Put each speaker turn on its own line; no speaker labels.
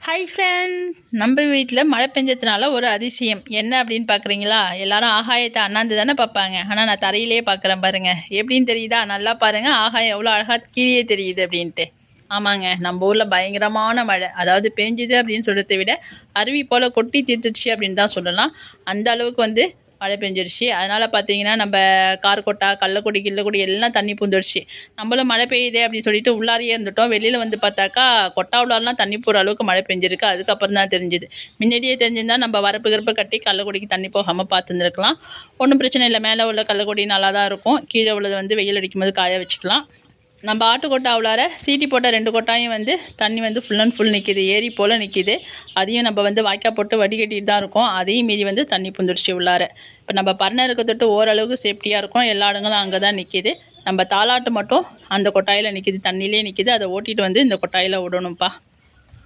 High friend, நம்ம வீட்டில் மழை பெஞ்சதுனால ஒரு அதிசயம் என்ன அப்படின்னு பார்க்குறீங்களா? எல்லாரும் ஆகாயத்தை அண்ணாந்து தானே பார்ப்பாங்க. ஆனால் நான் தரையிலே பார்க்குறேன் பாருங்கள். எப்படின்னு தெரியுதா? நல்லா பாருங்கள், ஆகாயம் எவ்வளோ அழகாக கீழே தெரியுது அப்படின்ட்டு. ஆமாங்க, நம்ம ஊரில் பயங்கரமான மழை. அதாவது பெஞ்சுது அப்படின்னு சொல்கிறத விட அருவி போல் கொட்டி தீர்த்துடுச்சு அப்படின்னு தான் சொல்லலாம். அந்த அளவுக்கு மழை பெஞ்சிடுச்சு. அதனால் பார்த்தீங்கன்னா நம்ம கார்கொட்டா, கள்ளக்குடி, கிள்ளக்குடி எல்லாம் தண்ணி பூந்துடுச்சு. நம்மளும் மழை பெய்யுதே அப்படின்னு சொல்லிட்டு உள்ளாரியே இருந்துட்டோம். வெளியில் பார்த்தாக்கா கொட்டா உள்ளாரெலாம் தண்ணி போகிற அளவுக்கு மழை பெஞ்சிருக்கு. அதுக்கப்புறம் தான் தெரிஞ்சுது. முன்னாடியே தெரிஞ்சிருந்தால் நம்ம வரப்பு கிருப்பு கட்டி கள்ளக்குடிக்கு தண்ணி போகாமல் பார்த்துருந்துருக்கலாம். ஒன்றும் பிரச்சனை இல்லை. மேலே உள்ள கள்ளக்குடி நல்லா தான் இருக்கும். கீழே உள்ளது வெயில் அடிக்கும் போது காய வச்சுக்கலாம். நம்ம ஆட்டுக்கொட்டை அவ்வளோர சீட்டி போட்ட 2 கொட்டாயும் தண்ணி ஃபுல் அண்ட் ஃபுல் நிற்கிது, ஏரி போல் நிற்கிது. அதையும் நம்ம வாய்க்கால் போட்டு வடிகட்டிட்டு தான் இருக்கோம். அதையும் மீறி தண்ணி புந்துடுச்சு உள்ளார. இப்போ நம்ம பரணை இருக்க தொட்டு ஓரளவுக்கு சேஃப்டியாக இருக்கும். எல்லா இடங்களும் அங்கே தான் நிற்கிது. நம்ம தாளாட்டு மட்டும் அந்த கொட்டாயில் நிற்கிது, தண்ணியிலே நிற்கிது. அதை ஓட்டிகிட்டு இந்த கொட்டாயில் விடணும்ப்பா.